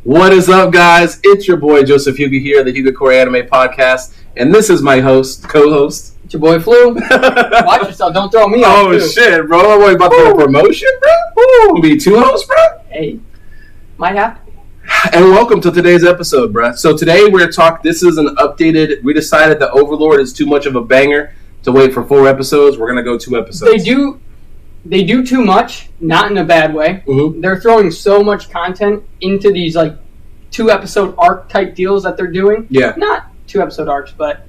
What is up, guys? It's your boy Joseph Hyuga here, the Hyuga Corp Anime Podcast, and this is my co-host. It's your boy Flu. Watch yourself, don't throw me off. Oh shit, bro! I'm about to get a promotion, bro. Ooh, be two hosts, bro. Hey, might have to be. And welcome to today's episode, bro. So today we're talking. This is an updated. We decided that Overlord is too much of a banger to wait for 4 episodes. We're gonna go 2 episodes. They do too much, not in a bad way. Mm-hmm. They're throwing so much content into these 2-episode arc type deals that they're doing. Yeah. Not 2-episode arcs, but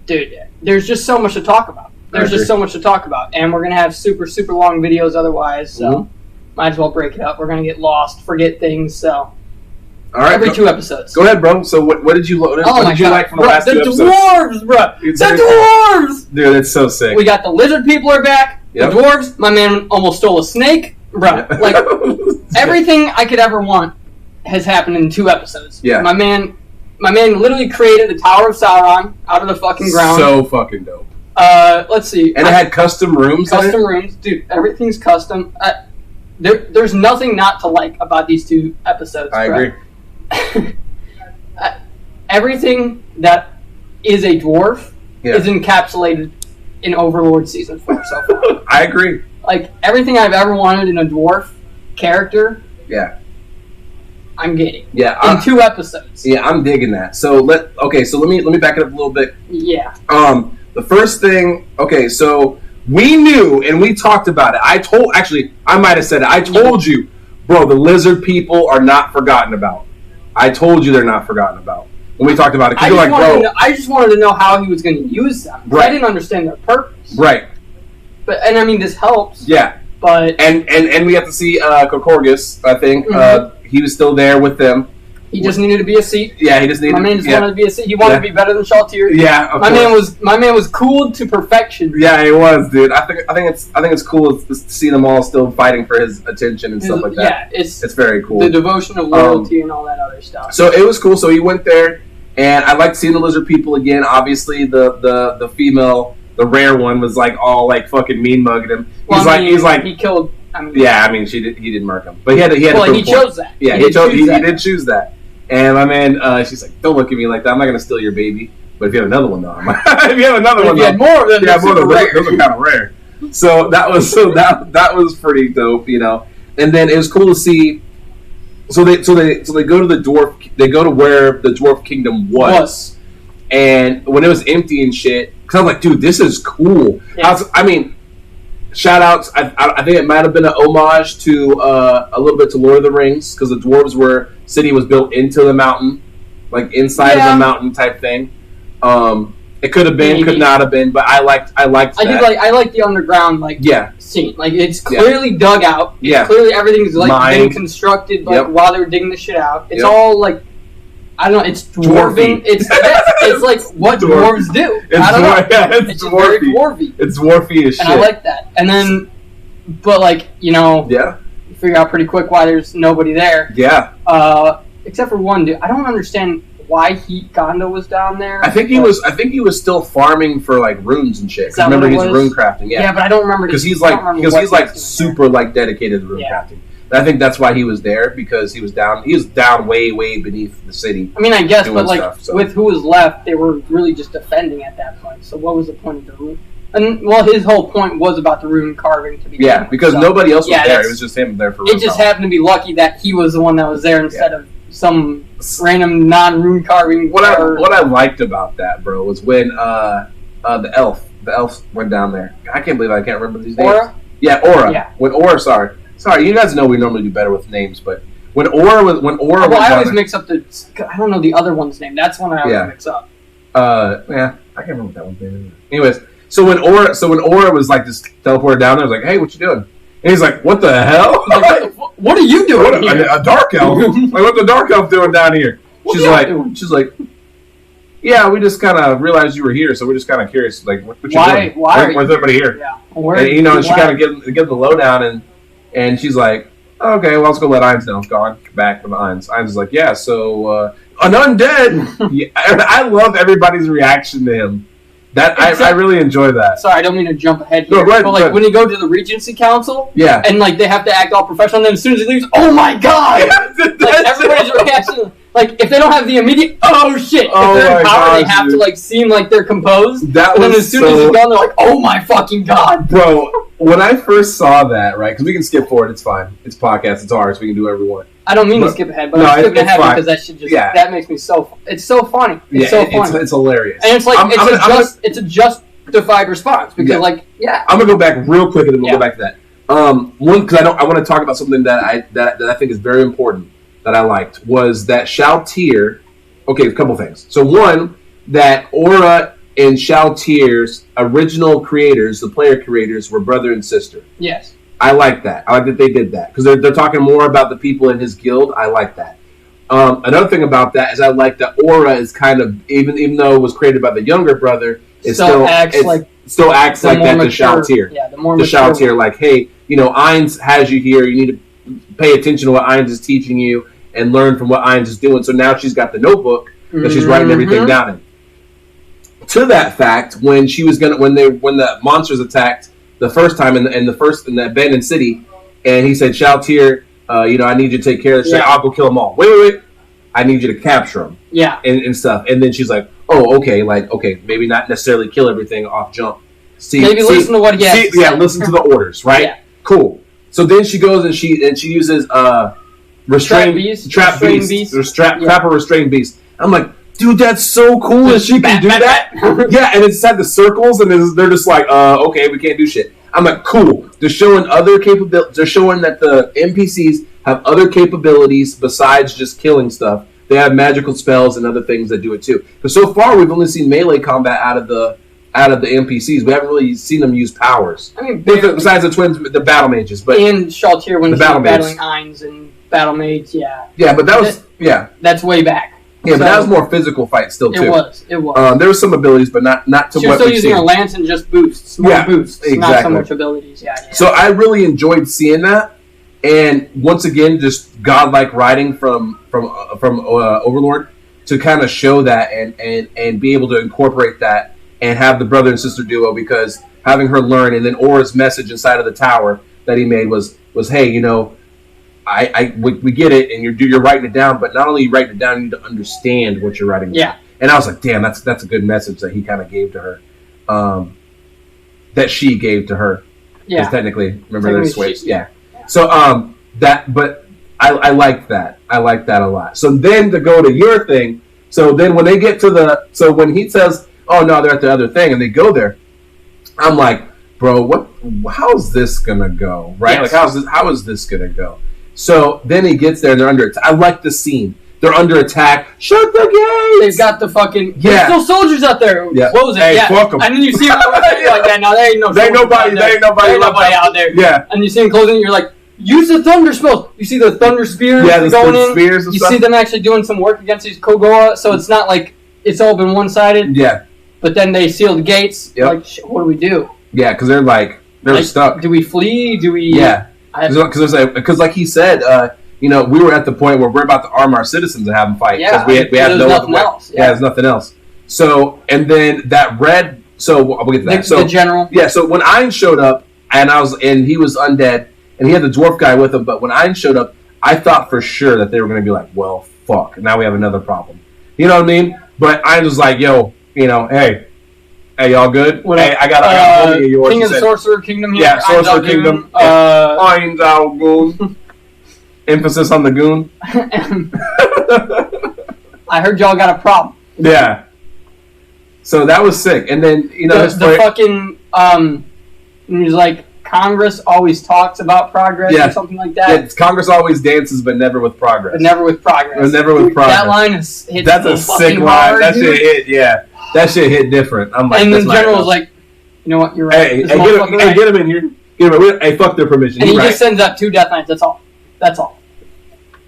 dude, there's just so much to talk about. And we're gonna have super, super long videos otherwise, so might as well break it up. We're gonna get lost, forget things, so all right, every 2 episodes. Go ahead, bro. So what did you like from the last 2 episodes? The dwarves, bro! The dwarves! Dude, that's so sick. We got the lizard people are back. Yep. The dwarves. My man almost stole a snake, bro. Everything I could ever want has happened in 2 episodes. Yeah. My man literally created the Tower of Sauron out of the fucking ground. So fucking dope. Let's see. And it had custom rooms. Custom rooms, dude. Everything's custom. There's nothing not to like about these 2 episodes. I agree. Everything that is a dwarf is encapsulated in Overlord Season 4 so far. I agree. Everything I've ever wanted in a dwarf character, I'm getting. Yeah. In 2 episodes. Yeah, I'm digging that. So let me back it up a little bit. Yeah. The first thing, so we knew and we talked about it. I might have said it. I told you, bro, the lizard people are not forgotten about. I told you they're not forgotten about when we talked about it. I just wanted to know how he was going to use them. Right. I didn't understand their purpose. Right. And I mean, this helps. Yeah. But and we have to see Kokorgus, I think. Mm-hmm. He was still there with them. He just needed to be a seat. Yeah, he just needed. My man just wanted to be a seat. He wanted to be better than Shaltir. Yeah, my man was cooled to perfection. Yeah, he was, dude. I think it's cool to see them all still fighting for his attention and stuff like that. Yeah, it's very cool. The devotion of loyalty and all that other stuff. So it was cool. So he went there, and I liked seeing the lizard people again. Obviously, the female, the rare one, was all fucking mean mugging him. He killed. He didn't murk him, but he had. He chose that. Yeah, he did choose that. And my man, she's like, "Don't look at me like that. I'm not gonna steal your baby. But if you have another one, though, if you have another one, if you had more of them, those are kind of rare." So that was pretty dope, you know. And then it was cool to see. So they go to the dwarf. They go to where the dwarf kingdom was. And when it was empty and shit, because I'm like, dude, this is cool. Yeah. Shout outs. I think it might have been an homage to a little bit to Lord of the Rings, because the dwarves city was built into the mountain, inside of the mountain type thing. It could have been, could not have been, but I liked that. I like the underground scene. It's clearly dug out. It's clearly everything's been constructed while they were digging the shit out. It's all I don't know. It's dwarven. It's what dwarves do. I don't know. Yeah, it's just very dwarvy. It's dwarfy as shit. And I like that. And then, you figure out pretty quick why there's nobody there. Yeah. Except for one dude. I don't understand why Gondo was down there. I think he was still farming for runes and shit. Remember, he's rune crafting. Yeah. Yeah, but I don't remember because he's super dedicated to rune crafting. I think that's why he was there, because he was down way, way beneath the city. I mean, I guess, but with who was left, they were really just defending at that point. So what was the point of the rune? And his whole point was about the rune carving to be because nobody else was there. It was just him there for rune. It just happened to be lucky that he was the one that was there instead of some random non-rune carving. What I liked about that, bro, was when the elf went down there. I can't believe I can't remember these names. Aura? Yeah, Aura. Yeah. When Aura, Sorry, you guys know we normally do better with names, but when Aura I always mix up I don't know the other one's name. That's one I always mix up. I can't remember what that one's name is. Anyways, so when Aura was just teleported down there, I was like, "Hey, what you doing?" And he's like, "What the hell? What are you doing here? A dark elf? What's the dark elf doing down here?" She's like, "Yeah, we just kind of realized you were here, so we're just kind of curious, what you doing? Why? Where's everybody here?" Yeah. And she kind of give the lowdown and she's like, "Okay, well, let's go let Ainz know." Gone back from Ainz. Ainz is like, "Yeah, so an undead." Yeah, I love everybody's reaction to him. That I really enjoy that. Sorry, I don't mean to jump ahead here. No, right, but like when you go to the Regency Council, and like they have to act all professional, and then as soon as he leaves, oh my god! Like everybody's reaction, like if they don't have the immediate oh shit, if they're in power, they have to like seem like they're composed. And then as soon as he's gone, they're like, oh my fucking god, bro. When I first saw that, right? Because we can skip forward, it's fine. It's podcast, it's ours. We can do whatever we want. I don't mean to skip ahead, but I'm still gonna have it because that shit just that makes me so. It's so funny. It's so funny. It's hilarious, and it's like it's a justified response because I'm gonna go back real quick and then we'll go back to that. One because I want to talk about something that I think is very important that I liked was that Shao-Tier. Okay, a couple things. So one, that Aura and Shao-Tier's original creators, the player creators, were brother and sister. Yes. I like that. I like that they did that because they're talking more about the people in his guild. I like that. Another thing about that is I like that Aura is kind of even though it was created by the younger brother, it still acts like that to Shao-Tier. Yeah, the more the Shao-Tier, like, hey, Ainz has you here. You need to pay attention to what Ainz is teaching you and learn from what Ainz is doing. So now she's got the notebook that she's writing everything down in. To that fact, when the monsters attacked the first time in the abandoned city, and he said, Shao-Tier, I need you to take care of this. I'll go kill them all. Wait. I need you to capture them. Yeah. And stuff. And then she's like, oh, okay, maybe not necessarily kill everything off jump. Listen to what he has to say. Listen to the orders, right? Yeah. Cool. So then she goes and she uses trap beast. Trap or restrained beast. I'm like, dude, that's so cool that she can do that. Yeah, and it's had the circles, and they're just like, okay, we can't do shit. I'm like, cool. They're showing other capabilities. They're showing that the NPCs have other capabilities besides just killing stuff. They have magical spells and other things that do it too. But so far, we've only seen melee combat out of the NPCs. We haven't really seen them use powers. I mean, besides the twins, the battle mages, but and Shao-Tier when she was battling Ainz and battle mages, yeah. Yeah, but that was that's way back. Yeah, but that was more physical fight still too. It was. There were some abilities, but not to what we've seen. She was still using her lance and just boosts, boosts, exactly. Not so much abilities. Yeah. So I really enjoyed seeing that, and once again, just godlike writing from Overlord to kind of show that and be able to incorporate that and have the brother and sister duo, because having her learn, and then Aura's message inside of the tower that he made was hey, we get it, and you're writing it down, but not only you writing it down, you need to understand what you're writing down. Yeah. And I was like, damn, that's a good message that he kind of gave to her, that she gave to her. Yeah. Because technically, remember there's switch. Yeah. So but I like that. I like that a lot. So then to go to your thing, so then when they get to when he says, oh no, they're at the other thing, and they go there, I'm like, bro, how's this gonna go? Right? Yes. Like how is this gonna go? So then he gets there and they're under attack. I like the scene. They're under attack. Shut the gates! They've got the fucking... There's still soldiers out there. Yeah. Close it. Hey, fuck them. And then you see them like that. Now there ain't nobody out there. Yeah. And you see them closing, you're like, use the thunder spells. You see the thunder spears going in. Spears and you see them actually doing some work against these Kogoa, so it's not like it's all been one-sided. Yeah. But then they seal the gates. Yep. Like, what do we do? Yeah, because they're stuck. Do we flee? Do we... Yeah. Because like he said, we were at the point where we're about to arm our citizens and have them fight. Yeah, we had no nothing else. Yeah, there's nothing else. So, and then that red... So, we'll get to that. The general. Yeah, so when Ainz showed up, and he was undead, and he had the dwarf guy with him, but when Ainz showed up, I thought for sure that they were going to be like, well, fuck, now we have another problem. You know what I mean? But Ainz was like, yo, hey, y'all good? Hey, I got a yours. King of the Sorcerer Kingdom here. Yeah, Sorcerer Kingdom. Ainz Al Goon. Emphasis on the goon. I heard y'all got a problem. Yeah. So that was sick. And then, the fucking, he's like, Congress always talks about progress or something like that. Yeah, Congress always dances, but never with progress. That line hits That's a sick line. That shit hit, yeah. That shit hit different. I'm like, and then General was like, you know what, you're right. Hey, get him in here. Get him in. Hey, fuck their permission. And he just sends out 2 Death Knights. That's all.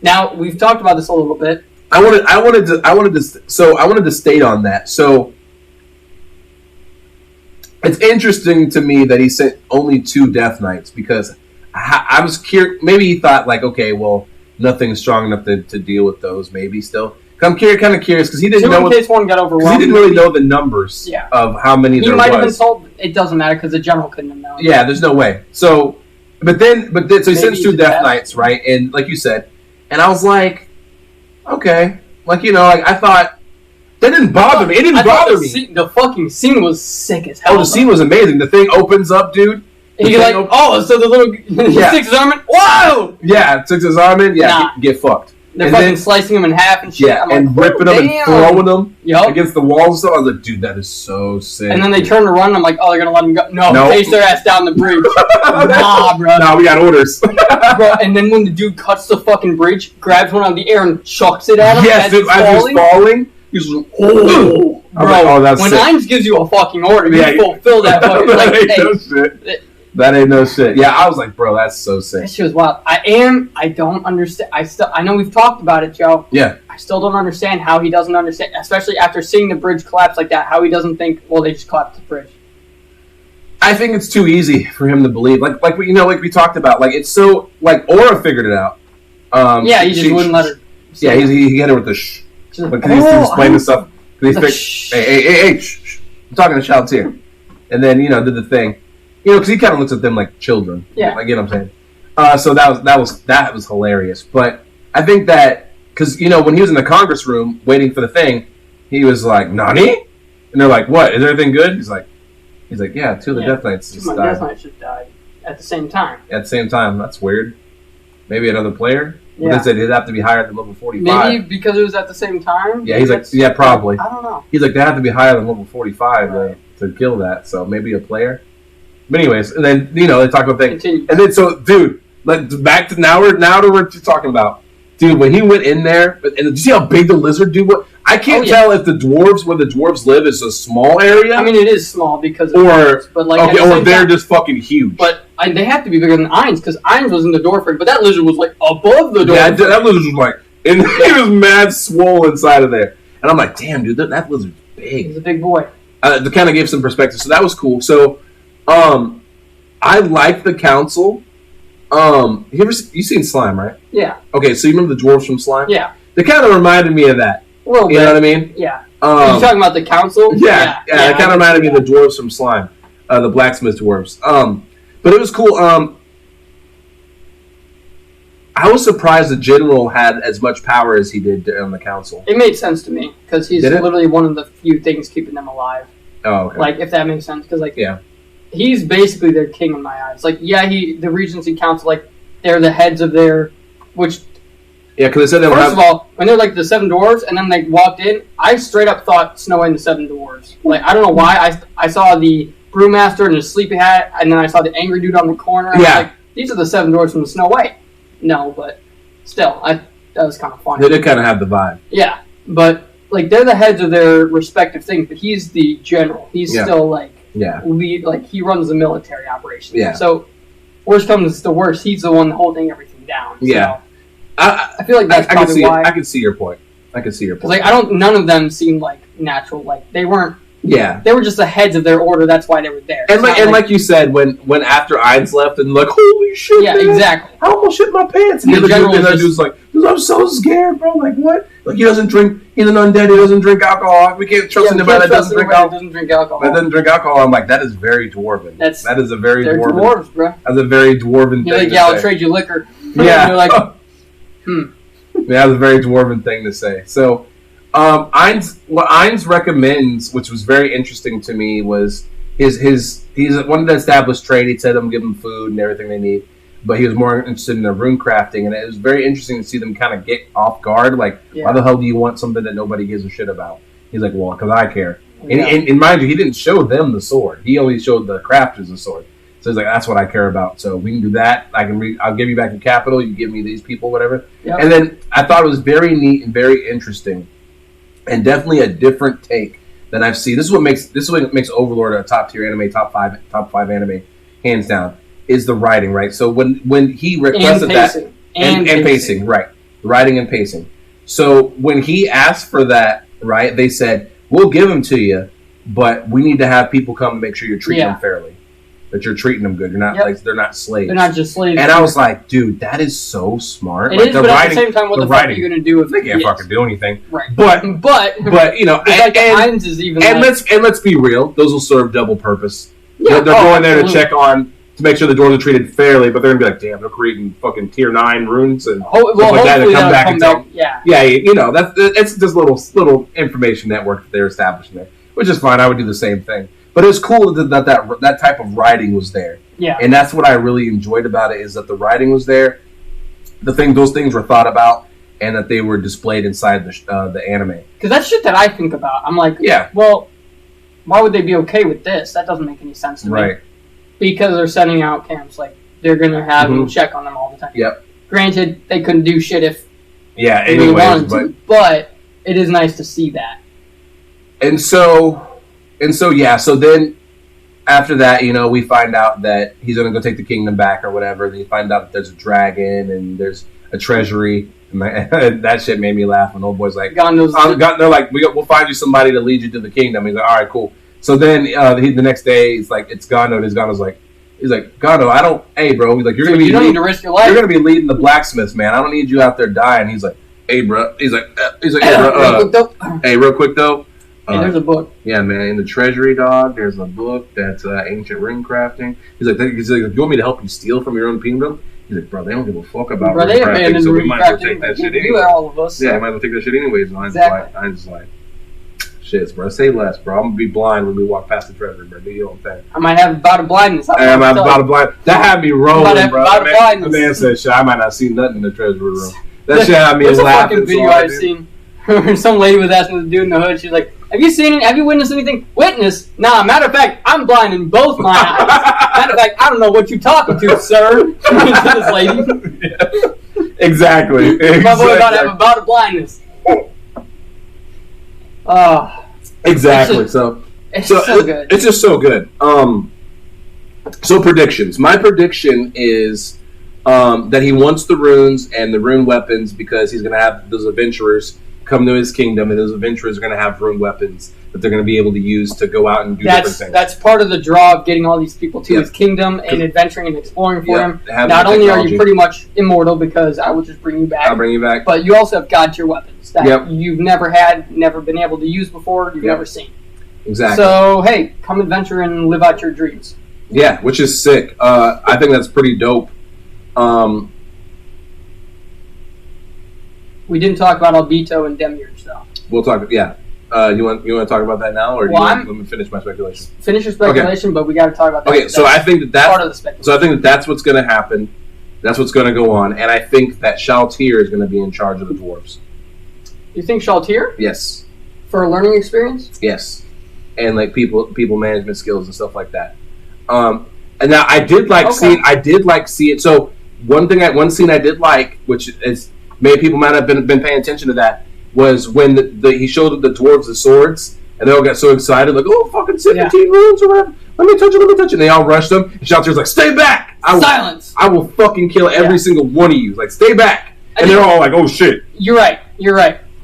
Now, we've talked about this a little bit. I wanted to state on that. So it's interesting to me that he sent only 2 Death Knights, because I was curious. Maybe he thought like, okay, well, nothing's strong enough to deal with those. Maybe still, I'm kind of curious because he didn't know. In case one got overwhelmed. He didn't really know the numbers of how many there was. He might have been told. It doesn't matter because the general couldn't have known. Yeah, there's no way. So, but then, so he sends 2 Death Knights, right? And like you said, and I was like, okay, like I thought that didn't bother me. It didn't bother me. The fucking scene was sick as hell. Oh, the scene was amazing. The thing opens up, dude. And you're like, so the little he sticks his arm in. Whoa! Yeah, sticks his arm in. Yeah, get fucked. They're fucking slicing him in half and shit. Yeah, and ripping them and throwing them against the walls and stuff. I was like, dude, that is so sick. And then they turn to run, and I'm like, they're going to let him go. No, chase their ass down the bridge. Nah, bro. Nah, we got orders. Bro, and then when the dude cuts the fucking bridge, grabs one out of the air and chucks it at him as he's falling, he's like, oh. Bro, when Hines gives you a fucking order, you fulfill that fucking, That ain't no shit. Yeah, I was like, bro, that's so sick. That shit was wild. I don't understand. I know we've talked about it, Joe. Yeah. I still don't understand how he doesn't understand, especially after seeing the bridge collapse like that, how he doesn't think, well, they just collapsed the bridge. I think it's too easy for him to believe. Like we talked about. Like, it's so, like, Aura figured it out. He just wouldn't let her. Yeah, he hit her with the shh. Because he's explaining stuff. Hey, shh. I'm talking to Shouts here. And then, did the thing. Because he kind of looks at them like children. Yeah. Like, you know what I'm saying? So that was hilarious. But I think that, because, when he was in the Congress room waiting for the thing, he was like, Nani? And they're like, what? Is everything good? He's like, yeah, 2 of the Death Knights just died. 2 Death Knights just died at the same time. At the same time. That's weird. Maybe another player? Yeah. But they said it'd have to be higher than level 45. Maybe because it was at the same time? Yeah, he's like, yeah, probably. I don't know. He's like, they have to be higher than level 45 to kill that. So maybe a player. But anyways, and then they talk about things, and then dude, back to now we're talking about, dude, when he went in there, and did you see how big the lizard dude was? I can't tell if where the dwarves live is a small area. I mean, it is small because of but they're just fucking huge. But they have to be bigger than Ainz because Ainz was in the dwarf ring, but that lizard was like above the dwarf. Yeah, that lizard was like, and he was mad swole inside of there, and I'm like, damn, dude, that lizard's big. He's a big boy. To kind of give some perspective, so that was cool. So. I like the council. You seen Slime, right? Yeah. Okay, so you remember the dwarves from Slime? Yeah. They kind of reminded me of that. A little bit. You know what I mean? Yeah. Are you talking about the council? Yeah. They kind of reminded me of the dwarves from Slime, the blacksmith dwarves. But it was cool. I was surprised the general had as much power as he did on the council. It made sense to me because he's literally one of the few things keeping them alive. Oh, okay. Like, if that makes sense, because he's basically their king in my eyes. Like, the Regency Council, like, they're the heads of their, which. Yeah, because they said first of all, when they're like the 7 dwarves, and then they walked in, I straight up thought Snow White and the 7 dwarves. Like, I don't know why. I saw the brewmaster in his sleepy hat, and then I saw the angry dude on the corner. And I was like, these are the 7 dwarves from the Snow White. No, but still, that was kind of funny. They did kind of have the vibe. Yeah, but. Like, they're the heads of their respective things, but he's the general. He's still, lead, he runs the military operation. Yeah. So, worst comes to worst, he's the one holding everything down. Yeah. So, I feel like that's probably why. I can see your point. None of them seemed, natural. Like, they weren't. Yeah. They were just the heads of their order, that's why they were there. And like you said, when after Ainz left, and holy shit, yeah, man, exactly. I almost shit my pants. And the general dude's like, I'm so scared, bro. Like, what? Like, he doesn't drink, he's an undead, he doesn't drink alcohol. We can't trust anybody that doesn't drink alcohol. That doesn't drink alcohol. I'm like, that is very dwarven. That is a very dwarven. Dwarves, bro. That's a very dwarven thing. You're like, I'll trade you liquor. Yeah. You're like, That's a very dwarven thing to say. So, what Ainz recommends, which was very interesting to me, was he's one of the established trade. He said them give them food and everything they need, but he was more interested in their rune crafting, and it was very interesting to see them kind of get off guard. Like, why the hell do you want something that nobody gives a shit about? He's like, well, because I care. Yeah. And mind you, he didn't show them the sword. He only showed the crafters the sword. So he's like, that's what I care about. So we can do that. I'll give you back your capital. You give me these people, whatever. Yep. And then I thought it was very neat and very interesting. And definitely a different take than I've seen. This is what makes Overlord a top tier anime, top five anime, hands down. Is the writing, right? So when he requested and pacing, right? Writing and pacing. So when he asked for that, right? They said, we'll give them to you, but we need to have people come and make sure you're treating them fairly. that you're treating them good. You're not like they're not slaves. They're not just slaves. And I was like, dude, that is so smart. It is, but at the same time, what the fuck are you gonna do if they can't fucking do anything? Right. But you know, and let's be real, those will serve double purpose. Yeah, they're going there to check on. To make sure the dwarves are treated fairly, but they're gonna be like, "Damn, they're creating fucking tier 9 runes and stuff like that." And come back and tell, you know, it's just little information network that they're establishing there, which is fine. I would do the same thing, but it was cool that type of writing was there. Yeah, and that's what I really enjoyed about it is that the writing was there, those things were thought about, and that they were displayed inside the anime. Because that's shit that I think about. I'm like, well, why would they be okay with this? That doesn't make any sense to me. Right. Because they're sending out camps, like they're gonna have them check on them all the time. Yep. Granted, they couldn't do shit if they wanted to, but it is nice to see that. And so then after that, you know, we find out that he's gonna go take the kingdom back or whatever. Then you find out that there's a dragon and there's a treasury, and that shit made me laugh when old boy's like, they're like, we'll find you somebody to lead you to the kingdom. He's like, all right, cool. So then the next day, it's like it's Gano, and his Gano's like, he's like, Gano, hey bro, he's like, you don't need to risk your life. You're gonna be leading the blacksmiths, man. I don't need you out there dying. He's like, hey bro, hey bro, hey, real quick though. Hey, there's a book. Yeah, man, in the treasury, dog. There's a book that's ancient ring crafting. He's like, you want me to help you steal from your own kingdom? He's like, bro, they don't give a fuck about ring crafting, so we might as well take that shit anyway. All of us, yeah, I might as well take that shit anyways. And I'm just like. Shit, bro. Say less, bro. I'm gonna be blind when we walk past the treasury, bro. Do your own thing. I might have a bout of blindness. I'm a bout of blindness. That had me rolling, bro. The man said, "Shit, I might not see nothing in the treasury room." That shit had me laughing. There's a fucking video I've seen where some lady was asking the dude in the hood. She's like, "Have you witnessed anything?" Witness? Nah. Matter of fact, I'm blind in both my eyes. Matter of fact, I don't know what you're talking to, sir. To this lady. Yeah. Exactly. My boy about to have a bout of blindness. Exactly. It's so good. It's just so good. So predictions. My prediction is that he wants the runes and the rune weapons because he's going to have those adventurers come to his kingdom, and those adventurers are going to have rune weapons that they're going to be able to use to go out and do different things. That's part of the draw of getting all these people to his kingdom and adventuring and exploring for him. Not only are you pretty much immortal because I will just bring you back. I'll bring you back. But you also have god tier weapons that you've never had, never been able to use before, you've never seen. Exactly. So, hey, come adventure and live out your dreams. Yeah, which is sick. I think that's pretty dope. We didn't talk about Albedo and Demiurge, though. We'll talk. Yeah. You want to talk about that now, or let me finish my speculation? Finish your speculation, but we got to talk about that. Okay, so I think that's part of the speculation. So I think that's what's going to happen. That's what's going to go on, and I think that Shaltir is going to be in charge of the dwarves. You think Shaltir? Yes. For a learning experience? Yes, and like people management skills and stuff like that. And now I did like seeing. So one scene I did like, which is maybe people might have been paying attention to that, was when he showed the dwarves the swords, and they all got so excited, like, oh, fucking 17 runes or whatever. Let me touch it. And they all rushed them. And Shaltir's like, stay back! Silence! I will fucking kill every single one of you. Like, stay back! And they're all like, oh, shit. You're right.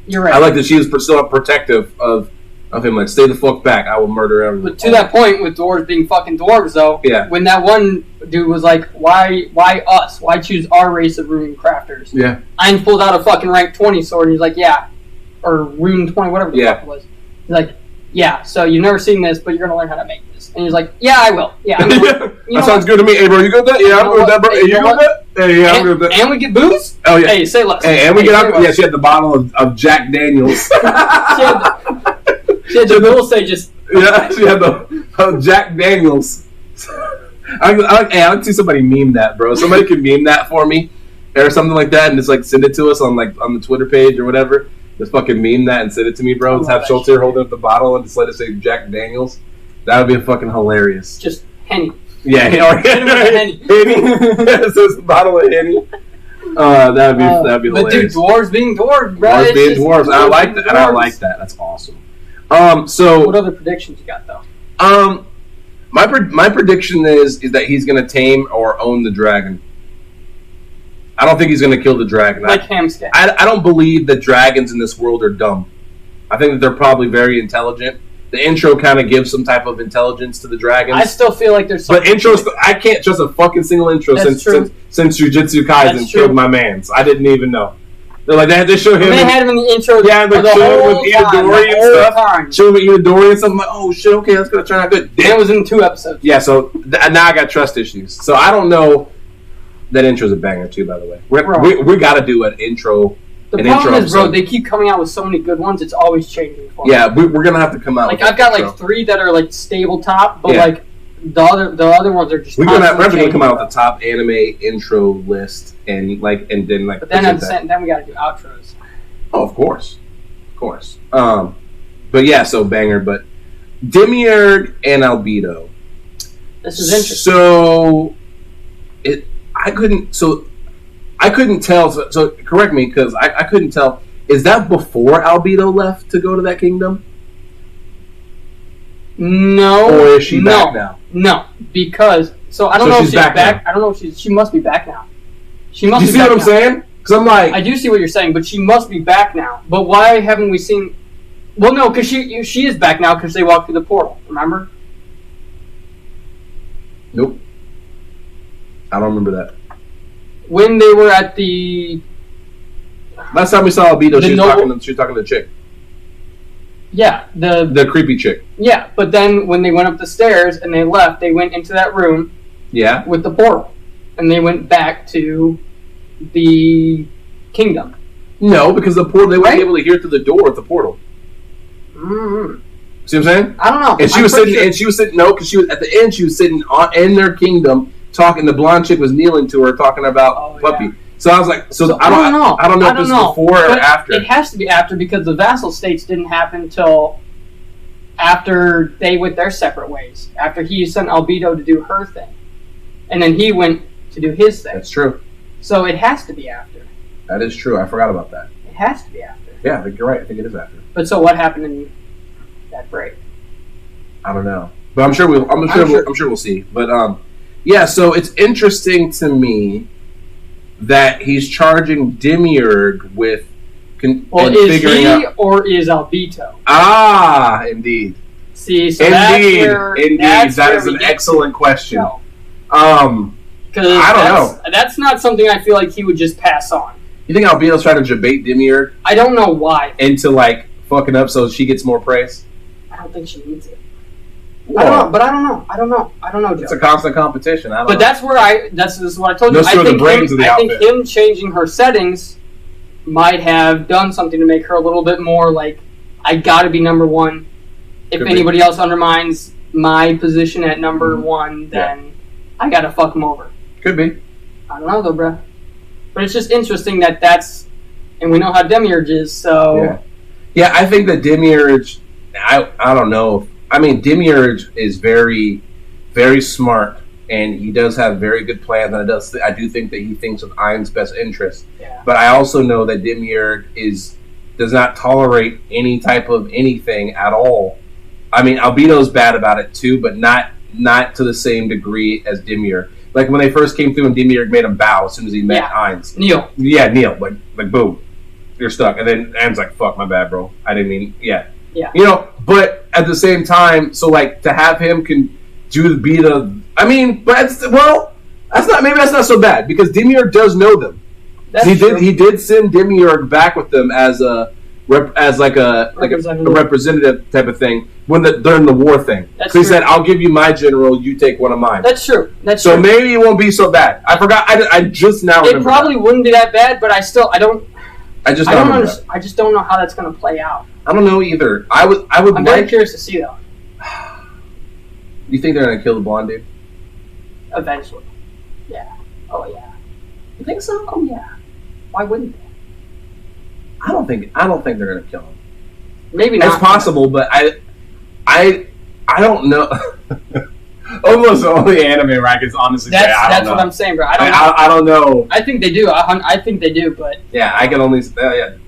I like that she was still protective of him. Like, stay the fuck back. I will murder everyone. But to that point, with dwarves being fucking dwarves, though, when that one dude was like, why us? Why choose our race of rune crafters? Yeah. Ein pulled out a fucking rank 20 sword, and he's like, yeah. Or rune 20, whatever the fuck it was. He's like, yeah, so you've never seen this, but you're going to learn how to make this. And he's like, yeah, I will. Yeah, that sounds good to me. Hey, bro, you good with that? Yeah, I'm good with that, bro. Hey, you good with that? Hey, yeah, I'm good with that. And we get booze? Oh, yeah. Hey, say less. Hey, and we get up. Yeah, she had the bottle of Jack Daniels. She had the bull say just... Yeah, she had the Jack Daniels. I'd like to see somebody meme that, bro. Somebody can meme that for me or something like that and just like send it to us on the Twitter page or whatever. Just fucking meme that and send it to me, bro. Just have Shaltir holding up the bottle and just let it say Jack Daniels. That would be fucking hilarious. Just Henny. Yeah, Henny. It says a bottle of Henny. That'd be hilarious. But dude, dwarves being dwarves, bro. Dwarves being dwarves. I like that. I like that. That's awesome. So what other predictions you got though? My prediction is that he's gonna tame or own the dragon. I don't think he's going to kill the dragon. Like Hamscat. I don't believe that dragons in this world are dumb. I think that they're probably very intelligent, The intro kind of gives some type of intelligence to the dragons. I still feel like there's something. But intros, I can't trust a fucking single intro since Jujutsu Kaisen killed my mans. I didn't even know. They're like, they had to show him. They had him in the intro. Yeah, like chilling with Itadori and stuff. Chilling with Itadori and stuff. I'm like, oh shit, okay, that's gonna turn out good. It was in 2 episodes. Yeah, so now I got trust issues. So I don't know. That intro's a banger too, by the way. We got to do an intro. The problem is, bro, they keep coming out with so many good ones. It's always changing. Yeah, we're gonna have to come out. Like I've got like 3 that are like stable top, but like the other ones are just. We're gonna come out with the top anime intro list and then. But then then we got to do outros. Oh, of course. But yeah, so banger. But Demiurge and Albedo. This is interesting. So I couldn't tell. So correct me, because I couldn't tell. Is that before Albedo left to go to that kingdom? No. Or is she back now? No, because I don't know if she's back. I don't know if she must be back now. She must. Do you see what I'm saying? Because I'm like, I do see what you're saying, but she must be back now. But why haven't we seen? Well, no, because she is back now because they walked through the portal. Remember? Nope. I don't remember that. When they were at the last time we saw Albedo, she was talking to the chick. Yeah, the creepy chick. Yeah, but then when they went up the stairs and they left, they went into that room. Yeah. With the portal, and they went back to the kingdom. No, because the portal they weren't able to hear through the door at the portal. Mm-hmm. See what I'm saying? I don't know. And she was sitting. No, because she was at the end. She was sitting in their kingdom. Talking, the blonde chick was kneeling to her, talking about Puppy. Yeah. So I was like, I don't know. I don't know if this is before or after. It has to be after because the vassal states didn't happen till after they went their separate ways. After he sent Albedo to do her thing, and then he went to do his thing. That's true. So it has to be after. That is true. I forgot about that. It has to be after. Yeah, I think you're right. I think it is after. But so what happened in that break? I don't know, but I'm sure we'll see. But yeah, so it's interesting to me that he's charging Demiurge with is he or is Albedo? Ah, indeed. See, so that is an excellent question. Because I don't know. That's not something I feel like he would just pass on. You think Albedo's trying to debate Demiurge? I don't know why. Into fucking up so she gets more praise? I don't think she needs it. I don't know, Joe. It's a constant competition. This is what I told you. I think him changing her settings might have done something to make her a little bit more like, I gotta be number one. If anybody else undermines my position at number one, then I gotta fuck him over. Could be. I don't know though, bro. But it's just interesting that's, and we know how Demiurge is, so. Yeah, I think that Demiurge, I don't know. I mean, Demiurge is very, very smart, and he does have very good plans, and I do think that he thinks of Ain's best interest. Yeah. But I also know that Demiurge does not tolerate any type of anything at all. I mean, Albedo's bad about it too, but not to the same degree as Demiurge. Like when they first came through and Demiurge made him bow as soon as he met Ain's. Neil. Yeah, Neil. Like boom. You're stuck. And then Ain's like, fuck, my bad, bro. I didn't mean, Yeah. You know, but at the same time, so to have him that's not so bad because Demiurge does know them. He did send Demiurge back with them as a representative type of thing during the war thing. So he said, "I'll give you my general, you take one of mine." That's true. So maybe it won't be so bad. I forgot. I just now remember. It probably wouldn't be that bad, but I just don't know how that's going to play out. I don't know either. I'm very curious to see though. You think they're going to kill the blonde dude? Eventually. Yeah. Oh yeah. You think so? Oh yeah. Why wouldn't they? I don't think they're going to kill him. Maybe not. It's possible, but I don't know. Almost the only anime where I can honestly say I don't know. That's what I'm saying, bro. I don't know. I think they do. I think they do, but yeah, I can only.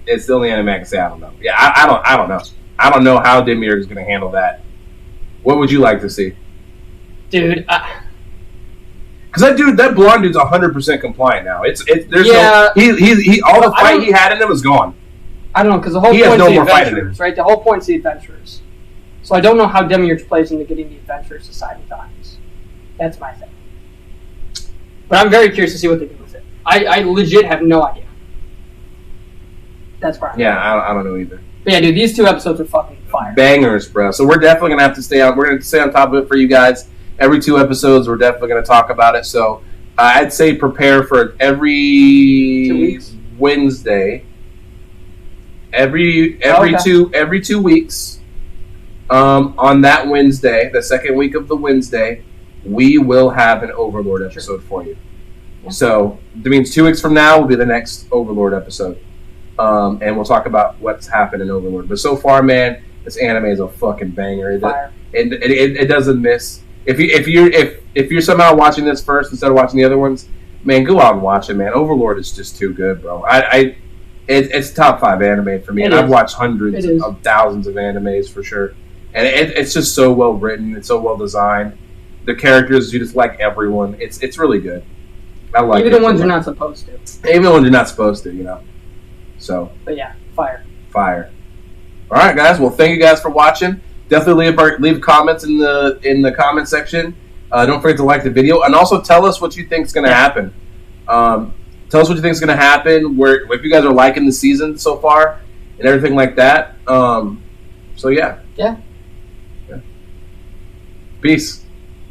It's the only anime I can say I don't know. Yeah, I don't know. I don't know how Demiurge is going to handle that. What would you like to see, dude? Because that blonde dude's 100% compliant now. There's no all the fight he had in him is gone. I don't know because the whole point's the adventurers, right? The whole point's the adventurers. So I don't know how Demiurge plays into getting the Adventure Society times. That's my thing. But I'm very curious to see what they do with it. I legit have no idea. That's where I don't know either. But yeah, dude, these 2 episodes are fucking fire. Bangers, bro. So we're definitely going to have to stay on. We're going to stay on top of it for you guys. Every 2 episodes, we're definitely going to talk about it. So I'd say prepare for every 2 weeks? Wednesday. Every 2 weeks. On that Wednesday, the second week of the Wednesday, we will have an Overlord episode for you. Yeah. So that means 2 weeks from now will be the next Overlord episode. And we'll talk about what's happened in Overlord. But so far, man, this anime is a fucking banger. It doesn't miss. If you're somehow watching this first instead of watching the other ones, man, go out and watch it, man. Overlord is just too good, bro. It's top 5 anime for me, and I've watched hundreds of thousands of animes for sure. And it's just so well written. It's so well designed. The characters, you just like everyone. It's really good. I like even the ones you're not supposed to. Even the ones you're not supposed to, you know. So. But yeah, fire. All right, guys. Well, thank you guys for watching. Definitely leave comments in the comment section. Don't forget to like the video, and also tell us what you think is going to happen. Tell us what you think is going to happen. If you guys are liking the season so far and everything like that. So yeah. Yeah. Peace.